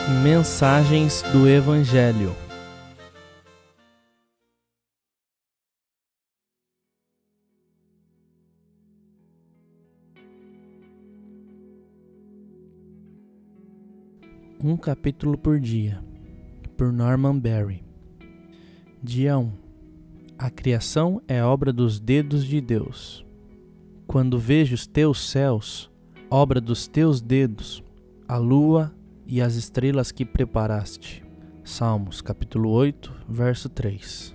Mensagens do Evangelho. Um capítulo por dia, por Norman Berry. Dia 1. A criação é obra dos dedos de Deus. Quando vejo os teus céus, obra dos teus dedos, a lua e as estrelas que preparaste. Salmos, capítulo 8, verso 3.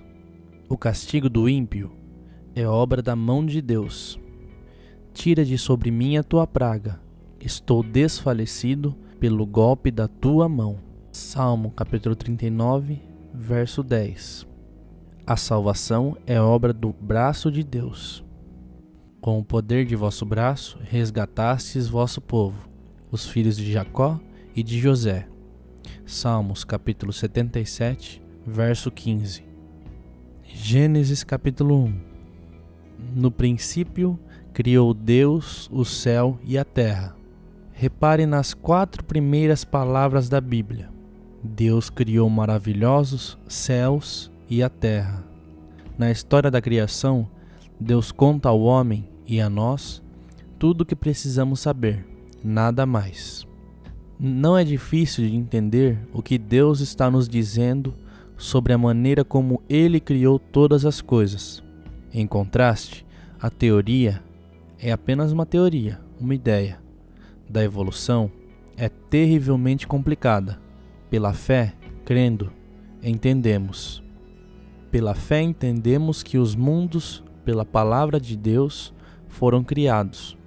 O castigo do ímpio é obra da mão de Deus. Tira de sobre mim a tua praga. Estou desfalecido pelo golpe da tua mão. Salmo, capítulo 39, verso 10. A salvação é obra do braço de Deus. Com o poder de vosso braço, resgatastes vosso povo, os filhos de Jacó e de José. Salmos, capítulo 77, verso 15. Gênesis, capítulo 1. No princípio, criou Deus o céu e a terra. Repare nas 4 primeiras palavras da Bíblia. Deus criou maravilhosos céus e a terra. Na história da criação, Deus conta ao homem e a nós tudo o que precisamos saber, nada mais. Não é difícil de entender o que Deus está nos dizendo sobre a maneira como Ele criou todas as coisas. Em contraste, a teoria é apenas uma teoria, uma ideia. Da evolução é terrivelmente complicada. Pela fé, crendo, entendemos. Pela fé entendemos que os mundos, pela palavra de Deus, foram criados,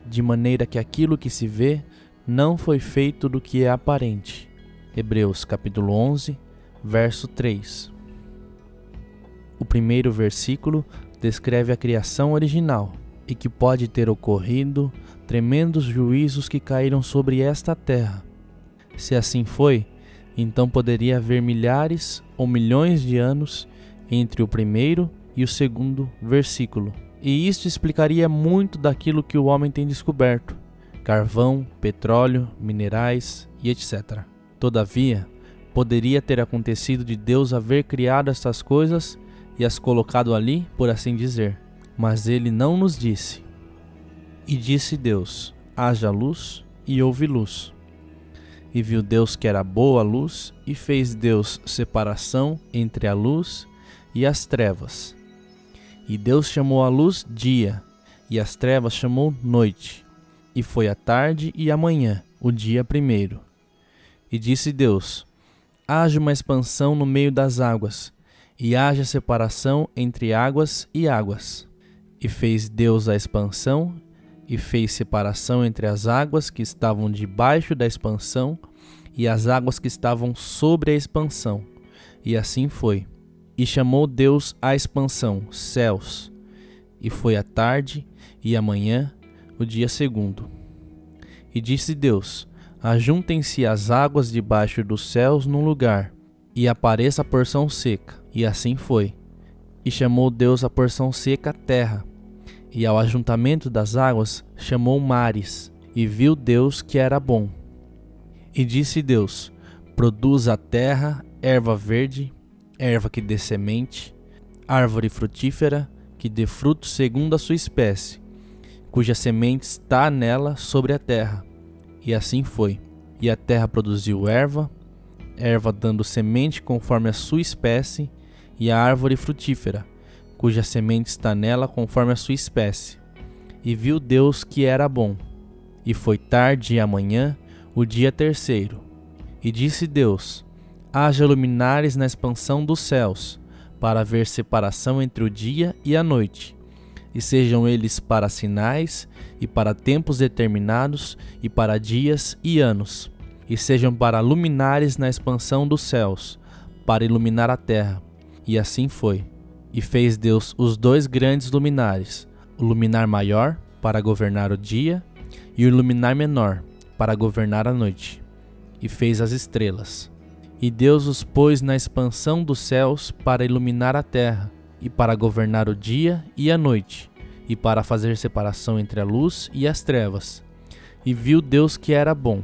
de maneira que aquilo que se vê não foi feito do que é aparente. Hebreus capítulo 11, verso 3. O primeiro versículo descreve a criação original e que pode ter ocorrido tremendos juízos que caíram sobre esta terra. Se assim foi, então poderia haver milhares ou milhões de anos entre o primeiro e o segundo versículo. E isto explicaria muito daquilo que o homem tem descoberto: carvão, petróleo, minerais e etc. Todavia, poderia ter acontecido de Deus haver criado estas coisas e as colocado ali, por assim dizer. Mas Ele não nos disse. E disse Deus: haja luz, e houve luz. E viu Deus que era boa a luz, e fez Deus separação entre a luz e as trevas. E Deus chamou a luz dia, e as trevas chamou noite. E foi a tarde e a manhã, o dia primeiro. E disse Deus: haja uma expansão no meio das águas, e haja separação entre águas e águas. E fez Deus a expansão, e fez separação entre as águas que estavam debaixo da expansão e as águas que estavam sobre a expansão. E assim foi. E chamou Deus a expansão céus. E foi a tarde e a manhã, o dia segundo. E disse Deus: ajuntem-se as águas debaixo dos céus num lugar, e apareça a porção seca. E assim foi. E chamou Deus a porção seca terra, e ao ajuntamento das águas chamou mares. E viu Deus que era bom. E disse Deus: produza a terra erva verde, erva que dê semente, árvore frutífera, que dê fruto segundo a sua espécie, cuja semente está nela sobre a terra. E assim foi. E a terra produziu erva dando semente conforme a sua espécie, e a árvore frutífera, cuja semente está nela conforme a sua espécie. E viu Deus que era bom. E foi tarde e amanhã, o dia terceiro. E disse Deus: haja luminares na expansão dos céus, para haver separação entre o dia e a noite, e sejam eles para sinais, e para tempos determinados, e para dias e anos, e sejam para luminares na expansão dos céus, para iluminar a terra. E assim foi. E fez Deus os 2 grandes luminares, o luminar maior para governar o dia, e o luminar menor para governar a noite. E fez as estrelas. E Deus os pôs na expansão dos céus para iluminar a terra, e para governar o dia e a noite, e para fazer separação entre a luz e as trevas. E viu Deus que era bom.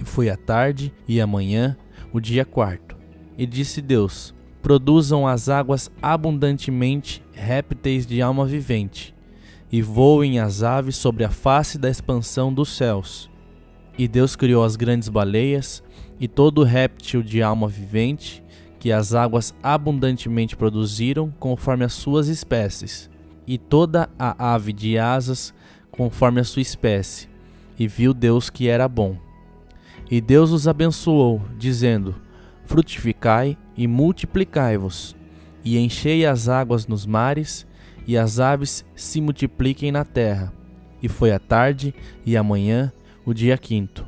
E foi a tarde e a manhã, o dia quarto. E disse Deus: produzam as águas abundantemente répteis de alma vivente, e voem as aves sobre a face da expansão dos céus. E Deus criou as grandes baleias e todo réptil de alma vivente que as águas abundantemente produziram conforme as suas espécies, e toda a ave de asas conforme a sua espécie. E viu Deus que era bom. E Deus os abençoou, dizendo: frutificai e multiplicai-vos, e enchei as águas nos mares, e as aves se multipliquem na terra. E foi a tarde e a manhã, o dia quinto.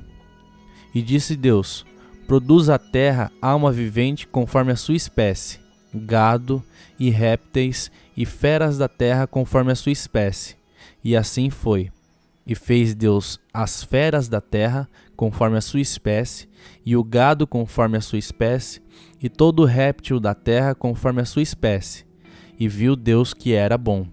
E disse Deus: produz a terra alma vivente conforme a sua espécie, gado e répteis e feras da terra conforme a sua espécie. E assim foi. E fez Deus as feras da terra conforme a sua espécie, e o gado conforme a sua espécie, e todo réptil da terra conforme a sua espécie. E viu Deus que era bom.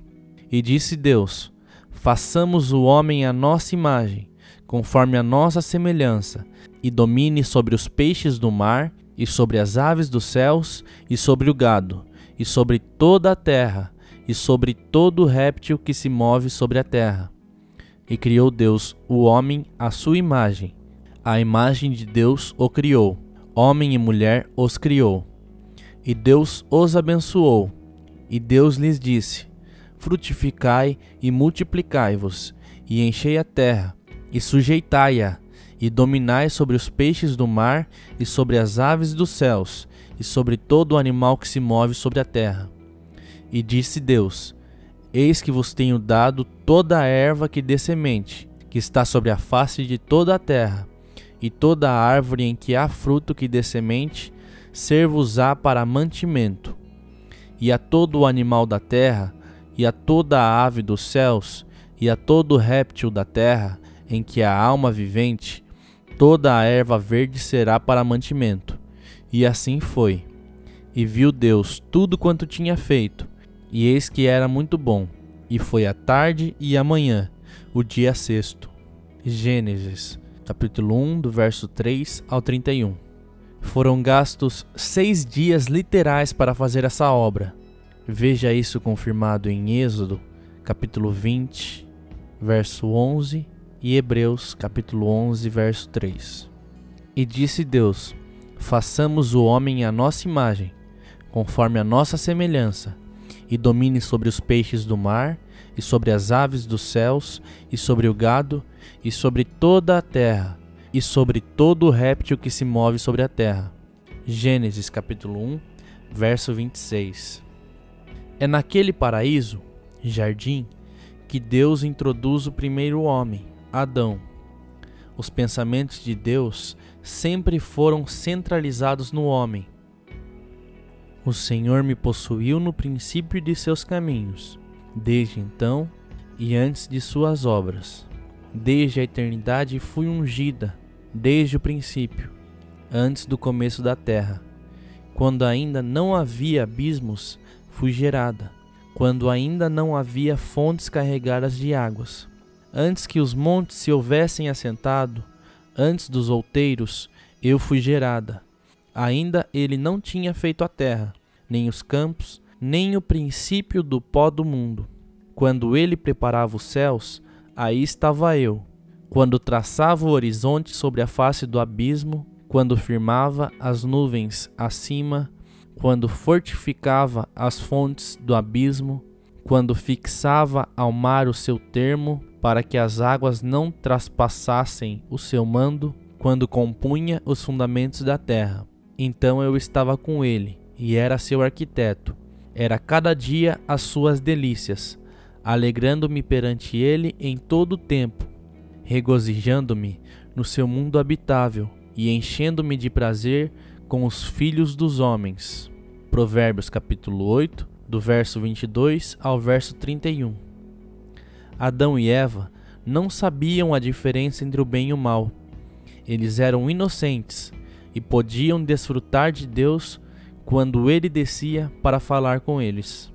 E disse Deus: façamos o homem à nossa imagem, conforme a nossa semelhança, e domine sobre os peixes do mar, e sobre as aves dos céus, e sobre o gado, e sobre toda a terra, e sobre todo réptil que se move sobre a terra. E criou Deus o homem à sua imagem. A imagem de Deus o criou, homem e mulher os criou. E Deus os abençoou. E Deus lhes disse: frutificai e multiplicai-vos, e enchei a terra, e sujeitai-a, e dominai sobre os peixes do mar, e sobre as aves dos céus, e sobre todo o animal que se move sobre a terra. E disse Deus: eis que vos tenho dado toda a erva que dê semente, que está sobre a face de toda a terra, e toda a árvore em que há fruto que dê semente, ser-vos-á para mantimento. E a todo o animal da terra, e a toda a ave dos céus, e a todo réptil da terra, em que há alma vivente, toda a erva verde será para mantimento. E assim foi. E viu Deus tudo quanto tinha feito, e eis que era muito bom. E foi a tarde e a manhã, o dia sexto. Gênesis, capítulo 1, do verso 3 ao 31. Foram gastos 6 dias literais para fazer essa obra. Veja isso confirmado em Êxodo, capítulo 20, verso 11, e Hebreus, capítulo 11, verso 3. E disse Deus: façamos o homem à nossa imagem, conforme a nossa semelhança, e domine sobre os peixes do mar, e sobre as aves dos céus, e sobre o gado, e sobre toda a terra, e sobre todo o réptil que se move sobre a terra. Gênesis capítulo 1, verso 26. É naquele paraíso, jardim, que Deus introduz o primeiro homem, Adão. Os pensamentos de Deus sempre foram centralizados no homem. O Senhor me possuiu no princípio de seus caminhos, desde então e antes de suas obras. Desde a eternidade fui ungida, desde o princípio, antes do começo da terra. Quando ainda não havia abismos, fui gerada. Quando ainda não havia fontes carregadas de águas. Antes que os montes se houvessem assentado, antes dos outeiros, eu fui gerada. Ainda ele não tinha feito a terra, nem os campos, nem o princípio do pó do mundo. Quando ele preparava os céus, aí estava eu. Quando traçava o horizonte sobre a face do abismo, quando firmava as nuvens acima, quando fortificava as fontes do abismo, quando fixava ao mar o seu termo, para que as águas não traspassassem o seu mando, quando compunha os fundamentos da terra. Então eu estava com ele, e era seu arquiteto. Era cada dia as suas delícias, alegrando-me perante ele em todo o tempo, regozijando-me no seu mundo habitável, e enchendo-me de prazer com os filhos dos homens. Provérbios capítulo 8, do verso 22 ao verso 31. Adão e Eva não sabiam a diferença entre o bem e o mal. Eles eram inocentes e podiam desfrutar de Deus quando ele descia para falar com eles.